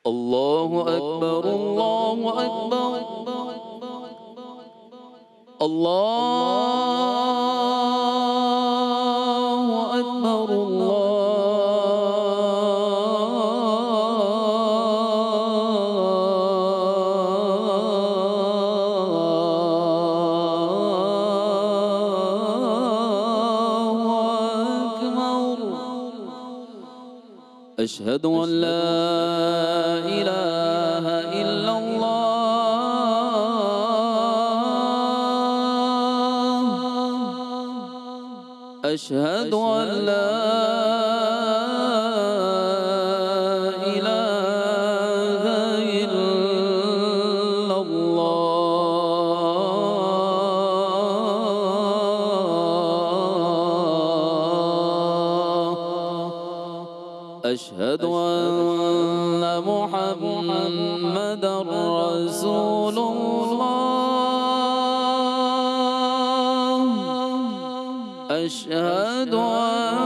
اللہ اکبر اللہ اکبر اللہ اکبر أشهد أن لا إله إلا الله أشهد أن لا إله إلا الله أشهد أن محمدًا رسول الله أشهد أن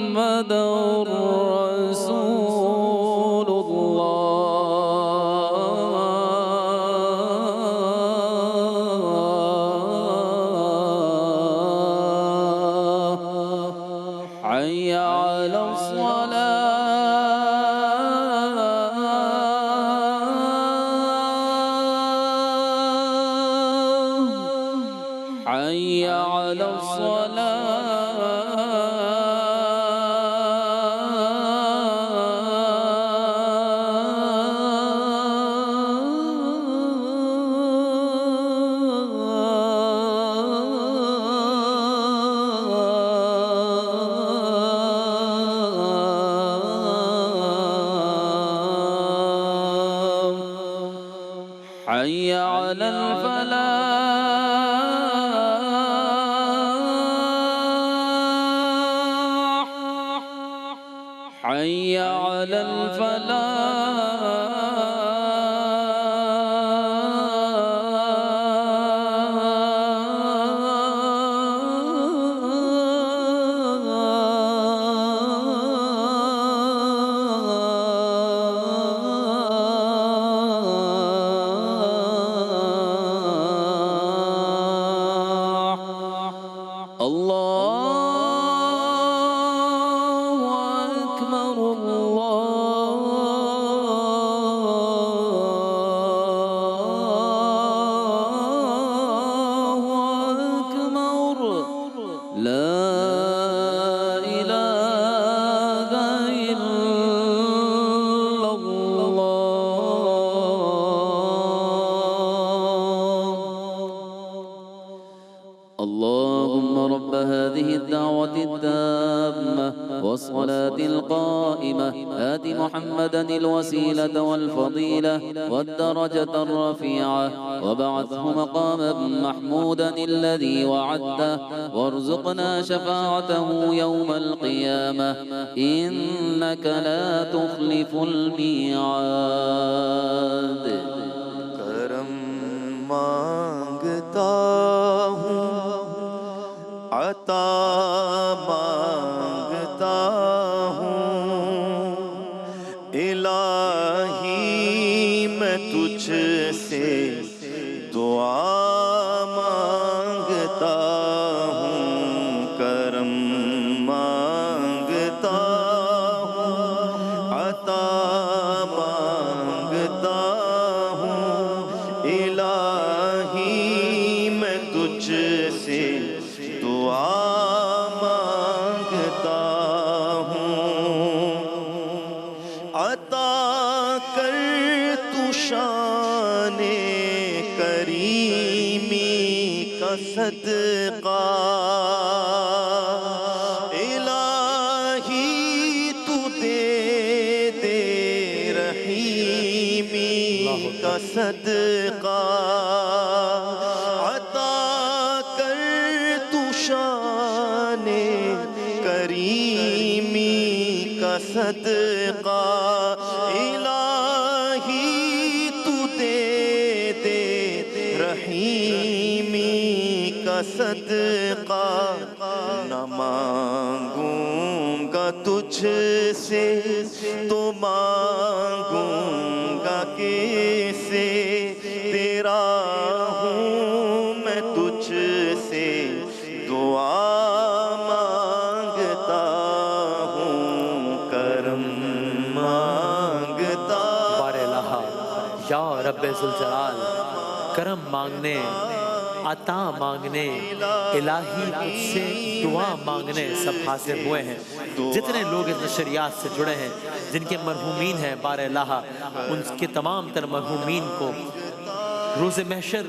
محمدًا رسول حي على الصلاة حي على حي على الفلاح حي على الله أكبر الله أكبر لا إله إلا الله اللهم رب هذه الدعوة التامة والصلاة القائمة آت محمدا الوسيلة والفضيلة والدرجة الرفيعة وابعثه مقاما محمودا الذي وعدته وارزقنا شفاعته يوم القيامة إنك لا تخلف الميعاد کرم مانگتا ہوں عطا مانگتا ہوں الہی میں تجھ سے دعا مانگتا ہوں کرم مانگتا ہوں عطا مانگتا ہوں الہی میں تجھ سے دعا مانگتا ہوں عطا کر تو شان کریمی کا صدقہ الہی تو دے دے رحیمی کا صدقہ عطا کر تو شان کریمی کا صدقہ الہی تو دے دے رحیمی کا صدقہ نہ مانگوں تجھ سے تو مانگوں گا کیسے، تیرا ہوں میں تجھ سے دعا مانگتا ہوں، کرم مانگتا بار الہ یا رب ذوالجلال، کرم مانگنے، عطا مانگنے، الہی تجھ سے دعا مانگنے سب حاضر ہوئے ہیں۔ جتنے لوگ اس نشریات سے جڑے ہیں، جن کے مرحومین ہیں بار الہ، ان کے تمام تر مرحومین کو روز محشر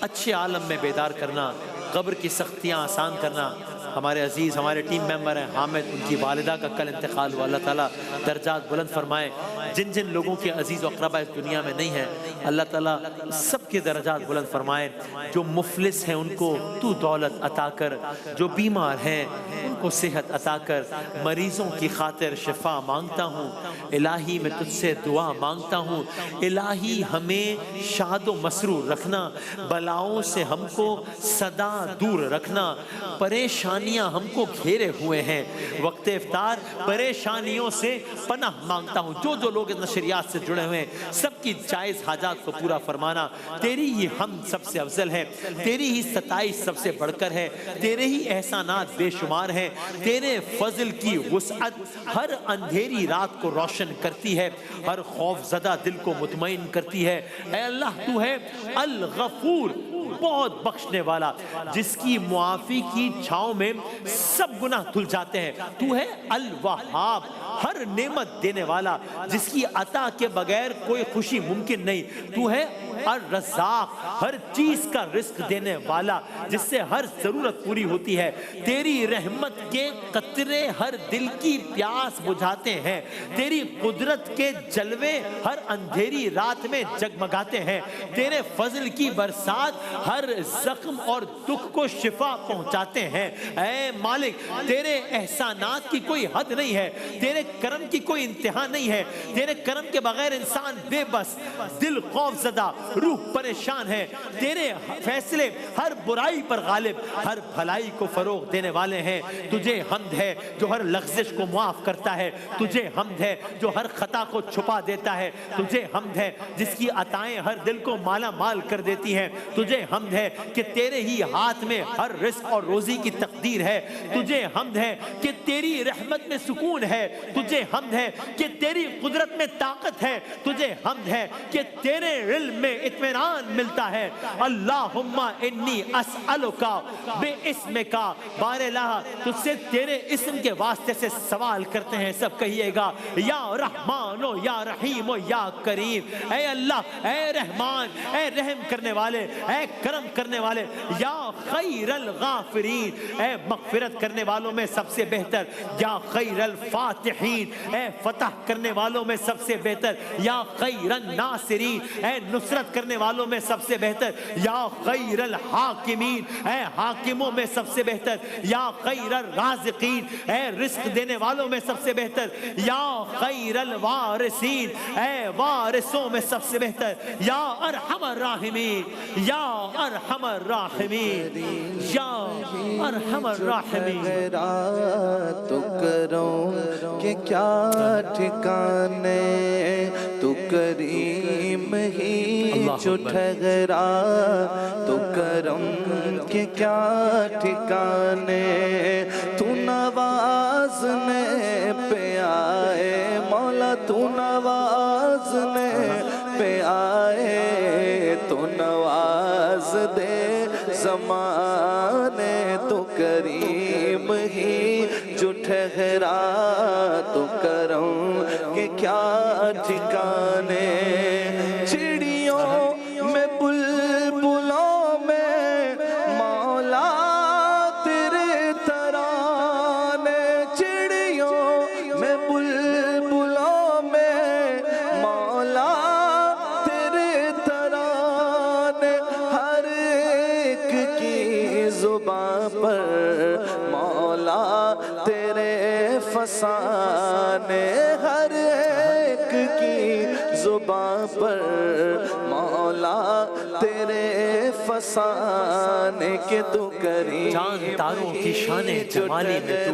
اچھے عالم میں بیدار کرنا، قبر کی سختیاں آسان کرنا۔ ہمارے عزیز ہمارے ٹیم ممبر ہیں حامد، ان کی والدہ کا کل انتقال ہوا، اللہ تعالیٰ درجات بلند فرمائے۔ جن جن لوگوں کے عزیز و اقربا اس دنیا میں نہیں ہیں، اللہ تعالیٰ سب کے درجات بلند فرمائے۔ جو مفلس ہیں ان کو تو دولت عطا کر، جو بیمار ہیں ان کو صحت عطا کر، مریضوں کی خاطر شفا مانگتا ہوں۔ الہی میں تجھ سے دعا مانگتا ہوں، الہی ہمیں شاد و مسرور رکھنا، بلاؤں سے ہم کو سدا دور رکھنا۔ پریشانیاں ہم کو گھیرے ہوئے ہیں، وقت افطار پریشانیوں سے پناہ مانگتا ہوں۔ جو جو لوگ اس نشریات سے جڑے ہوئے ہیں سب کی جائز حاجات کو پورا فرمانا۔ تیری ہی حمد سب سے افضل ہے، تیری ہی ستائش سب سے بڑھ کر ہے، تیرے ہی احسانات بے شمار ہیں۔ تیرے فضل کی وسعت ہر اندھیری رات کو روشن کرتی ہے، ہر خوف زدہ دل کو مطمئن کرتی ہے۔ اے اللہ تو ہے الغفور، بہت بخشنے والا، جس کی معافی کی چھاؤں میں سب گناہ دھل جاتے ہیں۔ تو ہے الوہاب، ہر نعمت دینے والا، جس کی عطا کے بغیر کوئی خوشی ممکن نہیں۔ تو ہے الرزاق، ہر چیز کا رزق دینے والا، جس سے ہر ضرورت پوری ہوتی ہے۔ تیری رحمت کے قطرے ہر دل کی پیاس بجھاتے ہیں، تیری قدرت کے جلوے ہر اندھیری رات میں جگمگاتے ہیں، تیرے فضل کی برسات ہر زخم اور دکھ کو شفا پہنچاتے ہیں۔ اے مالک، تیرے احسانات کی کوئی حد نہیں ہے، تیرے کرم کی کوئی انتہا نہیں ہے۔ تیرے کرم کے بغیر انسان بے بس، دل خوف زدہ، روح پریشان ہے۔ تیرے فیصلے ہر برائی پر غالب، ہر بھلائی کو فروغ دینے والے ہیں۔ تجھے حمد ہے جو ہر لغزش کو معاف کرتا ہے، تجھے حمد ہے جو ہر خطا کو چھپا دیتا ہے، تجھے حمد ہے جس کی عطائیں ہر دل کو مالا مال کر دیتی ہیں، تجھے حمد ہے کہ تیرے ہی ہاتھ میں ہر رزق اور روزی کی تقدیر ہے، تجھے حمد ہے کہ تیری رحمت میں سکون ہے، تجھے حمد ہے کہ تیری قدرت میں طاقت ہے، تجھے حمد ہے کہ تیرے علم میں اطمینان ملتا ہے۔ اللہم انی اسألکا بے اسمکا، بار الہ تجھ سے تیرے اسم کے واسطے سے سوال کرتے ہیں، سب کہیے گا یا رحمان و یا رحیم و یا کریم۔ اے اللہ، اے رحمان، اے رحم کرنے والے، اے کرم کرنے والے، یا خیر الغافرین، اے مغفرت کرنے والوں میں سب سے بہتر، یا خیر الفاتحین، اے فتح کرنے والوں میں سب سے بہتر، یا خیر الناصرین، اے نصرت کرنے والوں میں سب سے بہتر، یا خیر الحاکمین، اے حاکموں میں سب سے بہتر، یا خیر الرازقین، اے رزق دینے والوں میں سب سے بہتر، یا خیر الوارثین، اے وارثوں میں سب سے بہتر، یا ارحم الراحمین، یا ارحم الراحمین، یا ارحم الراحمین۔ تو کروں کہ کیا ٹھکانے، تو کریم ہی جو ٹھہرا، تو کرم کے کیا ٹھکانے، تو نوازنے پہ آئے مولا، تو نوازنے پہ آئے، تو نواز دے زمانے، تو کریم ہی جو ٹھہرا، تو کرم کے کیا ٹھکانے۔ چڑیوں میں بلبلوں میں مولا تیرے ترانے، چڑیوں میں بلبلوں میں مولا تیرے ترانے، ہر ایک کی زباں پر مولا تیرے فسانے، ہر ایک کی زباں پر مولا تیرے فسانے، کہ تو کریم چاند تاروں کی شان جمالی میں تو،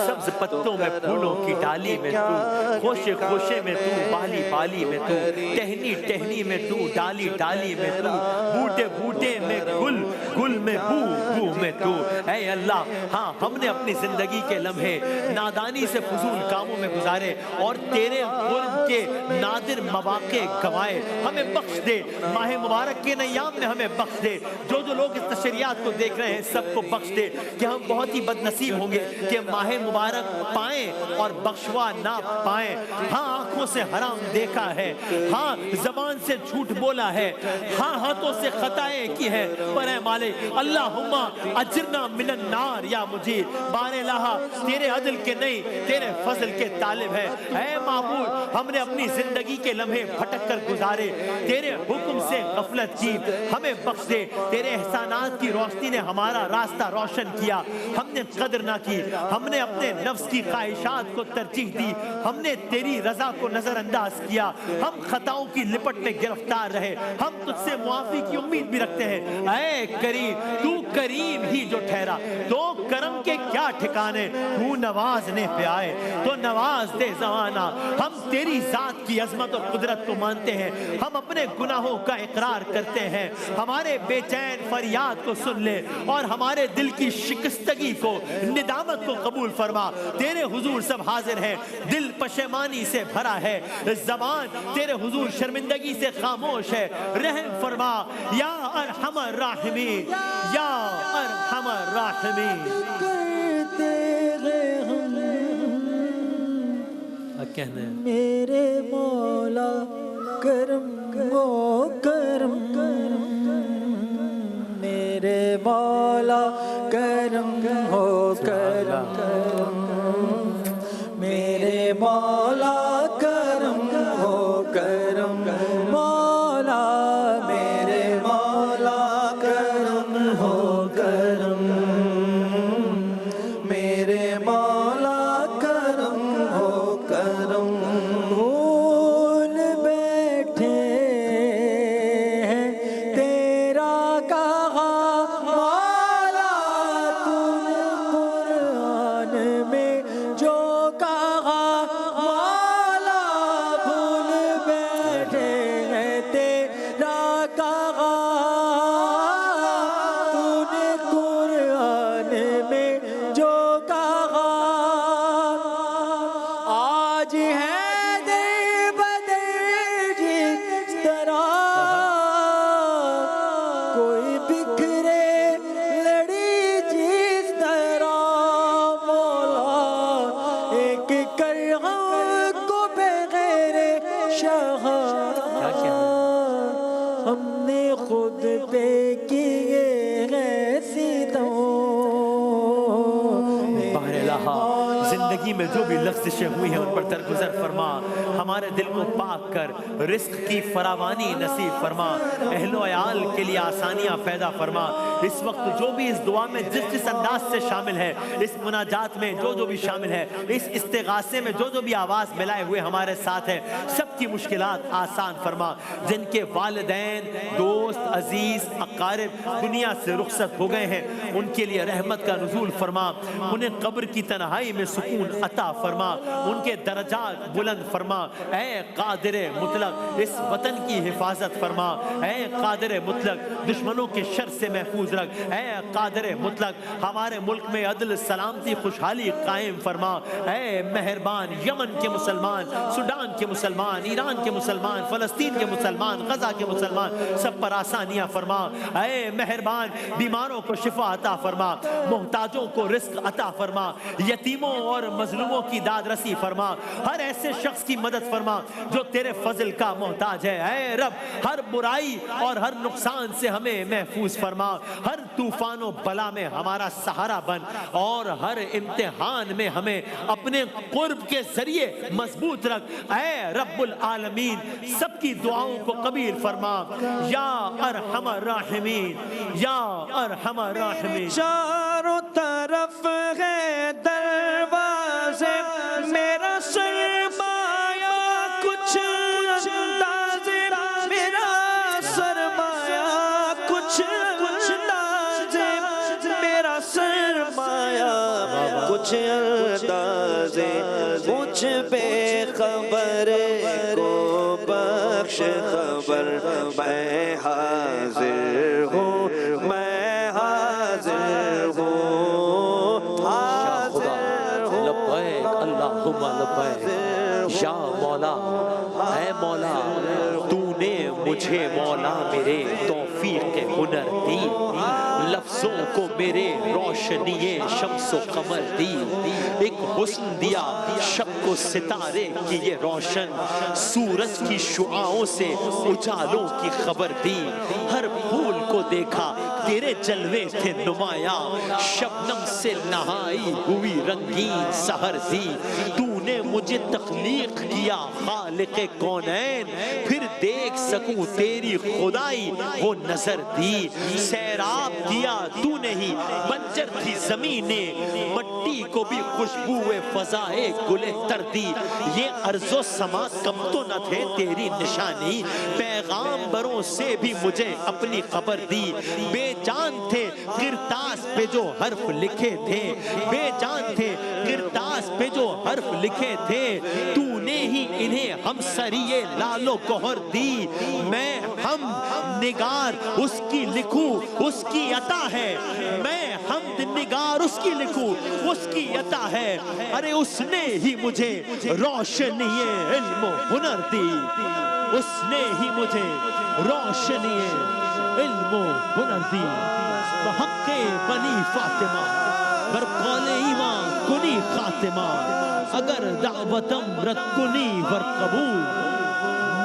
سبز پتوں میں پھولوں کی ڈالی میں تو، خوشے خوشے میں تو، بالی بالی میں تو، ٹہنی ٹہنی میں تو، ڈالی ڈالی میں تو، بوٹے بوٹے میں گل، گل میں بو، بو میں تو۔ اے اللہ ہاں ہم نے اپنی زندگی کے لمحے نادانی سے فضول کاموں میں گزارے اور تیرے قرب کے نادر مواقع گوائے، ہمیں بخش دے، ماہ مبارک کے ایام میں ہمیں بخش دے۔ جو لوگ اس نشریات کو دیکھ رہے ہیں سب کو بخش دے کہ ہم بہت ہی بد نصیب ہوں گے کہ ماہ مبارک پائیں اور بخشوا نہ پائیں۔ ہاں آنکھوں سے حرام دیکھا ہے، ہاں زبان سے جھوٹ بولا ہے، ہاں ہاتھوں سے خطائیں کی ہے، پر اے مالک اللہم اجرنا من النار یا مجیر، بار الہ تیرے عدل کے نہیں تیرے فضل کے طالب ہے۔ اے معبود ہم نے اپنی زندگی کے لمحے بھٹک کر گزارے، تیرے حکم سے غفلت کی، ہمیں بخش دے۔ تیرے احسانات کی روشنی نے ہمارا راستہ روشن کیا، ہم نے قدر نہ کی، ہم نے اپنے نفس کی خواہشات کو ترجیح دی، ہم نے تیری رضا کو نظر انداز کیا، ہم خطاؤں کی لپٹ میں گرفتار رہے، ہم تجھ سے معافی کی امید بھی رکھتے ہیں۔ اے کریم تو کریم ہی جو ٹھہرا، تو کرم کے کیا ٹھکانے، تو نوازنے پہ آئے تو نواز دے زمانہ۔ ہم تیری ذات کی عظمت اور قدرت کو مانتے ہیں، ہم اپنے گناہوں کا اقرار کرتے ہیں، ہمارے بے چین فریاد کو سن لے اور ہمارے دل کی شکستگی کو، ندامت کو قبول فرما۔ تیرے حضور سب حاضر ہیں، دل پشیمانی سے بھرا ہے، زبان تیرے حضور شرمندگی سے خاموش ہے، رحم فرما یا ارحم الراحمین، یا ارحم الراحمین۔ کہنا ہے میرے مولا کرم و کرم، میرے مولا کرم ہو کرم، میرے مولا کرم ہو کرم، مولا میرے مولا کرم ہو کرم، میرے مولا کرم ہو کرم۔ بھول بیٹھے ہیں تیرا کہا مولا، تم قرآن میں جو کہا مولا، بھول بیٹھے ہیں تیرا کہا، تم قرآن میں جو کہا، آج ہے دل بدل جس طرح کوئی بکھرے لڑی جس طرح، مولا ایک کرغم کو بغیر شاہ ہم نے خود پہ کیے ہیں ستم۔ بہر الہ زندگی میں جو بھی لغزشیں ہوئی ہیں ان پر درگزر فرما، ہمارے دل کو پاک کر، رزق کی فراوانی نصیب فرما، اہل و عیال کے لیے آسانیاں پیدا فرما۔ اس وقت جو بھی اس دعا میں جس انداز سے شامل ہے، اس مناجات میں جو بھی شامل ہے، اس استغاثے میں جو بھی آواز ملائے ہوئے ہمارے ساتھ ہے، سب کی مشکلات آسان فرما۔ جن کے والدین، دوست، عزیز، اقارب دنیا سے رخصت ہو گئے ہیں، ان کے لیے رحمت کا نزول فرما، انہیں قبر کی تنہائی میں سکون عطا فرما، ان کے درجات بلند فرما۔ اے قادر مطلق اس وطن کی حفاظت فرما، اے قادر مطلق دشمنوں کے شر سے محفوظ رکھ، اے قادر مطلق ہمارے ملک میں عدل، سلامتی، خوشحالی قائم فرما۔ اے مہربان یمن کے مسلمان، سوڈان کے مسلمان، ایران کے مسلمان، فلسطین کے مسلمان، غزہ کے مسلمان، سب پر آسانیاں فرما۔ اے مہربان بیماروں کو شفا عطا فرما، محتاجوں کو رزق عطا فرما، یتیموں اور مظلوموں کی داد رسی فرما، ہر ایسے شخص کی مدد فرما جو تیرے فضل کا محتاج ہے۔ اے رب ہر برائی اور ہر نقصان سے ہمیں محفوظ فرما، ہر طوفان و بلا میں ہمارا سہارا بن، اور ہر امتحان میں ہمیں اپنے قرب کے ذریعے مضبوط رکھ۔ اے رب العالمین سب کی دعاؤں کو قبول فرما، یا ارحم الراحمین، یا ارحم الراحمین۔ چاروں طرف ہے دروازے، میرا سرمایہ کچھ اندازے، میرا سرمایہ کچھ اندازے، میرا سرمایہ کچھ اندازے۔ مجھ بے خبر کو بخش خبر میں حاضر ہوں میں حاضر ہوں حاضر ہوں لبیک اللہم لبیک یا مولا اے مولا تو نے مجھے مولا میرے توفیق ہنر دی لفظوں کو میرے روشنی شمس و قمر دی ایک حسن دیا شب کو ستارے کی یہ روشن سورج کی شعاؤں سے اجالوں کی خبر دی ہر پھول کو دیکھا تیرے جلوے تھے نمایاں شبنم سے نہائی ہوئی رنگین سحر دی تو نے مجھے تخلیق کیا خالق کونین پھر دیکھ سکوں تیری خدائی وہ نظر دی سیراب کیا تو نے ہی بنجر تھی زمینیں مٹی کو بھی خوشبو فضائے گلے تر دی یہ ارض و سما کم تو نہ تھے تیری نشانی پیغامبروں سے بھی مجھے اپنی خبر دی بے جان تھے کرتاس پہ جو حرف لکھے تھے بے جان تھے کرتاس پہ جو حرف لکھے تھے تو نے ہی انہیں ہم سریے لال و گوہر دی میں ہم نگار اس کی لکھوں اس کی عطا ہے میں حمد نگار اس کی لکھوں اس کی عطا ہے ارے اس نے ہی مجھے روشنی علم و ہنر دی اس نے ہی مجھے روشنی علم و ہنر دی بحق بنی فاطمہ بر قول ایمان کنی خاتمہ اگر دعوتم رد کنی ور قبول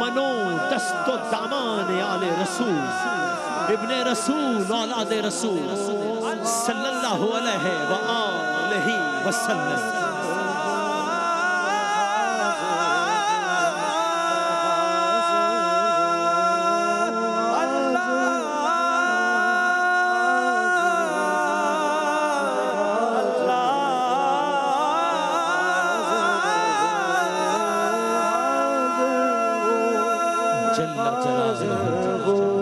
منو دست و دامان آل رسول ابن رسول اولاد رسول صلی اللہ علیہ وآلہ وسلم جل جلالہ